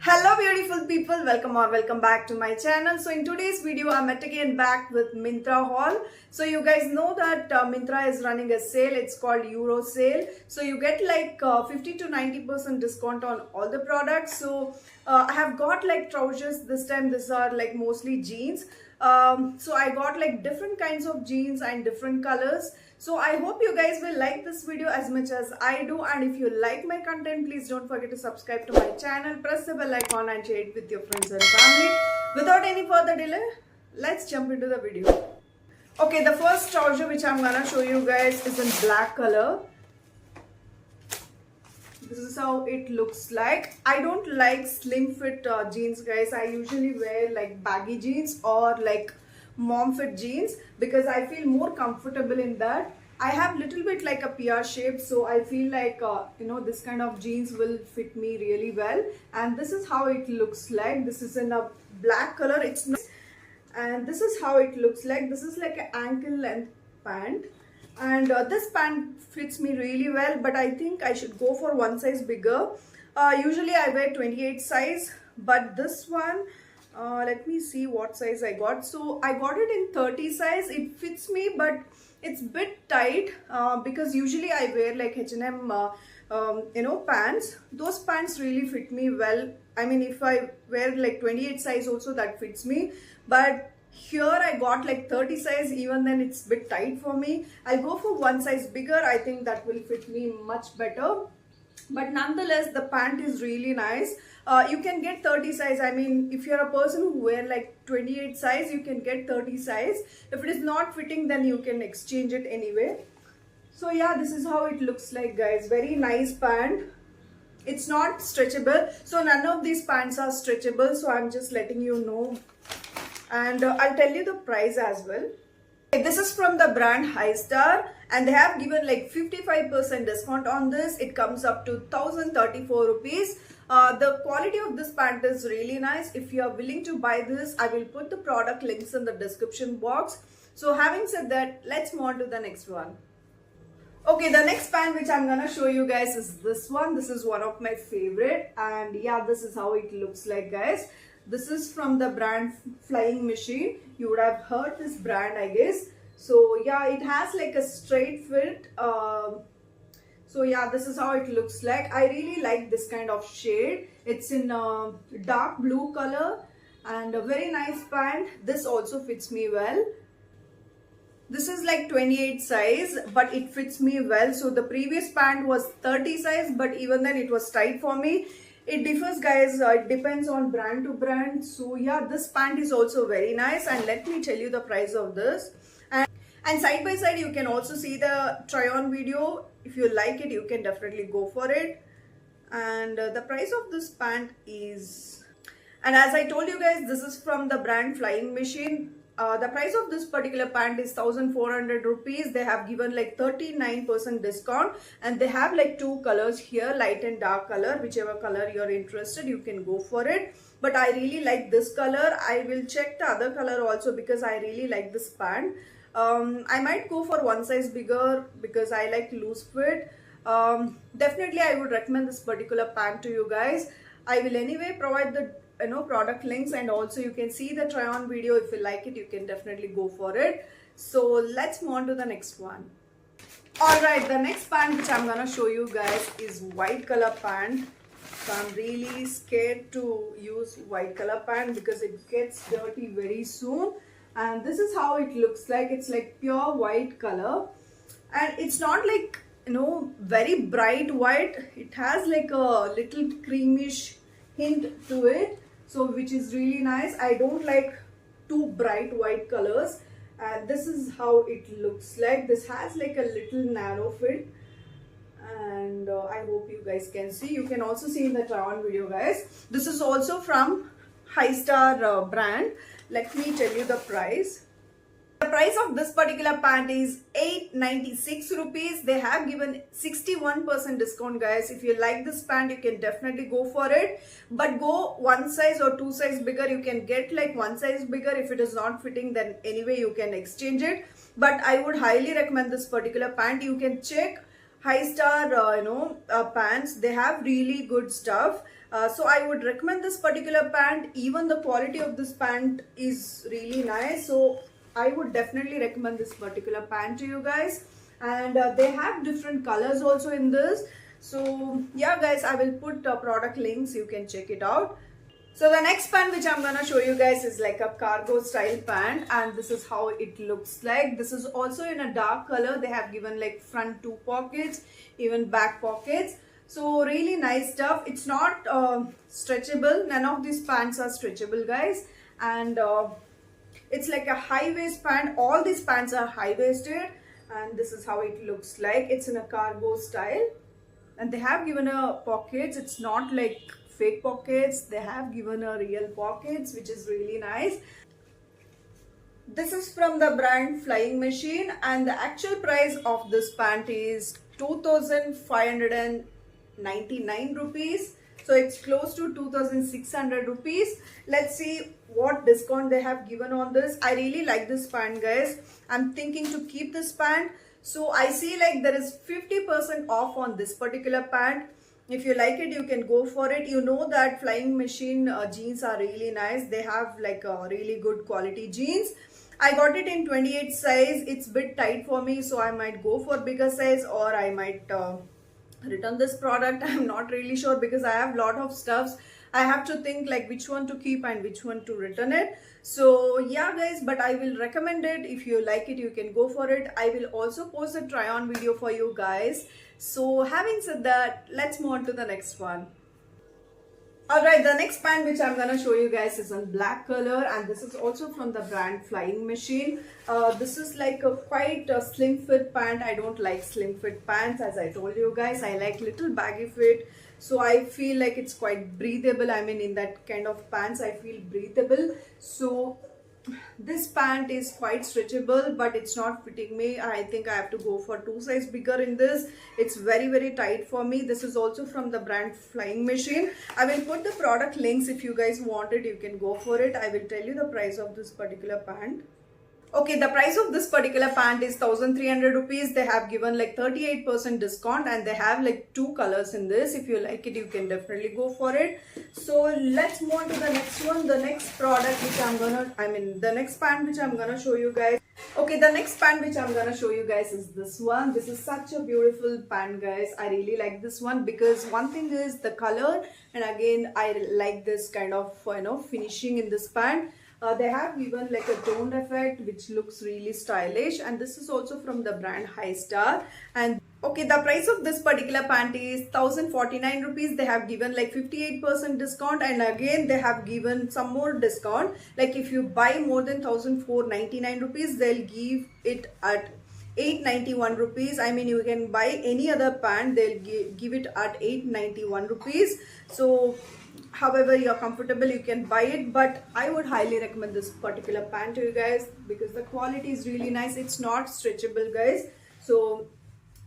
Hello beautiful people, welcome back to my channel. So in today's video I'm at again back with Myntra haul. So you guys know that Myntra is running a sale. It's called Euro sale. So you get like 50 to 90% discount on all the products. So I have got like trousers this time. These are like mostly jeans. So I got like different kinds of jeans and different colors. So I hope you guys will like this video as much as I do, and if you like my content, please don't forget to subscribe to my channel, press the bell icon and share it with your friends and family. Without any further delay, let's jump into the video. Okay, the first trouser which I'm gonna show you guys is in black color. This is how it looks like. I don't like slim fit jeans, guys. I usually wear like baggy jeans or like mom fit jeans because I feel more comfortable in that. I have little bit like a PR shape, so I feel like this kind of jeans will fit me really well. And this is how it looks like. This is in a black color. It's not, and this is how it looks like. This is like an ankle length pant, and this pant fits me really well, but I think I should go for one size bigger. Usually I wear 28 size, but this one, let me see what size I got. So I got it in 30 size. It fits me, but it's bit tight because usually I wear like H&M pants. Those pants really fit me well. I mean, if I wear like 28 size also, that fits me, but here I got like 30 size. Even then it's bit tight for me. I'll go for one size bigger. I think that will fit me much better, but nonetheless the pant is really nice. You can get 30 size. I mean, if you're a person who wear like 28 size, you can get 30 size. If it is not fitting, then you can exchange it anyway. So yeah, this is how it looks like, guys. Very nice pant. It's not stretchable, so none of these pants are stretchable, so I'm just letting you know, and I'll tell you the price as well. This is from the brand High Star, and they have given like 55% discount on this. It comes up to 1034 rupees. The quality of this pant is really nice. If you are willing to buy this, I will put the product links in the description box. So having said that, let's move on to the next one. Okay, the next pant which I'm gonna show you guys is this one. This is one of my favorite, and yeah, this is how it looks like, guys. This is from the brand Flying Machine. You would have heard this brand, I guess. So yeah, it has like a straight fit. So yeah, this is how it looks like. I really like this kind of shade. It's in dark blue color and a very nice pant. This also fits me well. This is like 28 size, but it fits me well. So the previous pant was 30 size, but even then it was tight for me. It differs, guys. It depends on brand to brand. So yeah, this pant is also very nice, and let me tell you the price of this. And side by side you can also see the try on video. If you like it, you can definitely go for it. And the price of this pant is, and as I told you guys, this is from the brand Flying Machine. The price of this particular pant is 1400 rupees. They have given like 39% discount, and they have like two colors here, light and dark color. Whichever color you're interested, you can go for it. But I really like this color. I will check the other color also because I really like this pant. I might go for one size bigger because I like loose fit. Definitely I would recommend this particular pant to you guys. I will anyway provide the product links, and also you can see the try on video. If you like it, you can definitely go for it. So let's move on to the next one. Alright, the next pant which I'm gonna show you guys is white color pant. So I'm really scared to use white color pant because it gets dirty very soon. And this is how it looks like. It's like pure white color, and it's not like very bright white. It has like a little creamish hint to it, so which is really nice. I don't like too bright white colors, and this is how it looks like. This has like a little narrow fit, and I hope you guys can see. You can also see in the try on video, guys. This is also from High Star brand. Let me tell you the price. The price of this particular pant is 896 rupees. They have given 61% discount, guys. If you like this pant, you can definitely go for it. But go one size or two size bigger. You can get like one size bigger. If it is not fitting, then anyway you can exchange it. But I would highly recommend this particular pant. You can check High Star pants. They have really good stuff. So I would recommend this particular pant. Even the quality of this pant is really nice, so I would definitely recommend this particular pant to you guys. And they have different colors also in this. So yeah guys, I will put product links, you can check it out. So the next pant which I'm gonna show you guys is like a cargo style pant, and this is how it looks like. This is also in a dark color. They have given like front 2 pockets, even back pockets. So really nice stuff. It's not stretchable. None of these pants are stretchable guys. And it's like a high waist pant. All these pants are high waisted, and this is how it looks like. It's in a cargo style, and they have given a pockets. It's not like fake pockets. They have given a real pockets, which is really nice. This is from the brand Flying Machine, and the actual price of this pant is 2,599 rupees. So it's close to 2,600 rupees. Let's see what discount they have given on this. I really like this pant guys. I'm thinking to keep this pant. So I see like there is 50% off on this particular pant. If you like it, you can go for it. You know that Flying Machine jeans are really nice. They have like a really good quality jeans. I got it in 28 size. It's a bit tight for me, so I might go for bigger size, or I might return this product. I'm not really sure because I have lot of stuffs. I have to think like which one to keep and which one to return it. So yeah guys, but I will recommend it. If you like it, you can go for it. I will also post a try on video for you guys. So having said that, let's move on to the next one. Alright, the next pant which I'm gonna show you guys is in black color, and this is also from the brand Flying Machine. This is like a quite a slim fit pant. I don't like slim fit pants, as I told you guys. I like little baggy fit, so I feel like it's quite breathable. I mean, in that kind of pants I feel breathable. So this pant is quite stretchable, but it's not fitting me. I think I have to go for 2 size bigger in this. It's very tight for me. This is also from the brand Flying Machine. I will put the product links. If you guys want it, you can go for it. I will tell you the price of this particular pant. Okay, the price of this particular pant is 1,300 rupees. They have given like 38% discount, and they have like 2 colors in this. If you like it, you can definitely go for it. So let's move on to the next one. The next product which the next pant which I'm gonna show you guys. Okay, the next pant which I'm gonna show you guys is this one. This is such a beautiful pant guys. I really like this one because one thing is the color, and again I like this kind of finishing in this pant. They have given like a toned effect which looks really stylish, and this is also from the brand High Star. And okay, the price of this particular pant is 1,049 rupees. They have given like 58% discount, and again they have given some more discount. Like if you buy more than 1,499 rupees, they'll give it at 891 rupees. I mean, you can buy any other pant, they'll give it at 891 rupees. So however you're comfortable, you can buy it, but I would highly recommend this particular pant to you guys because the quality is really nice. It's not stretchable guys. So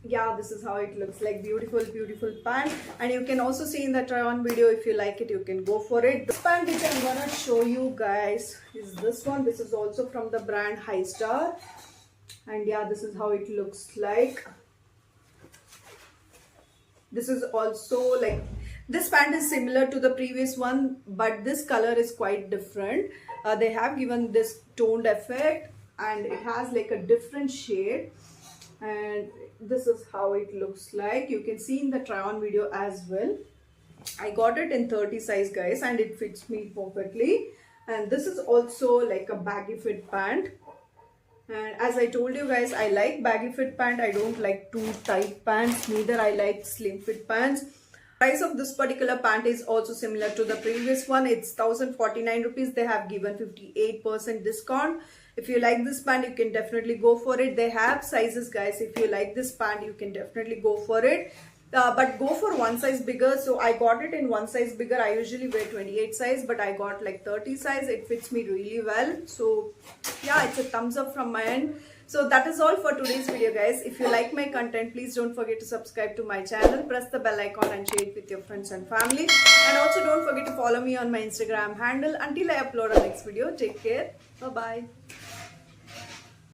yeah, this is how it looks like. Beautiful pant, and you can also see in the try on video. If you like it, you can go for it. This pant which I'm gonna show you guys is this one. This is also from the brand High Star, and yeah, this is how it looks like. This is also like, this pant is similar to the previous one, but this color is quite different. They have given this toned effect, and it has like a different shade, and this is how it looks like. You can see in the try on video as well. I got it in 30 size guys, and it fits me perfectly. And this is also like a baggy fit pant. And as I told you guys, I like baggy fit pant. I don't like too tight pants. Neither I like slim fit pants. Price of this particular pant is also similar to the previous one. It's 1,049 rupees. They have given 58% discount. If you like this pant, you can definitely go for it. They have sizes guys. If you like this pant, you can definitely go for it. But go for 1 size bigger. So I got it in 1 size bigger. I usually wear 28 size, but I got like 30 size. It fits me really well. So yeah, it's a thumbs up from my end. So that is all for today's video guys. If you like my content, please don't forget to subscribe to my channel. Press the bell icon and share it with your friends and family. And also don't forget to follow me on my Instagram handle. Until I upload our next video, take care. Bye bye.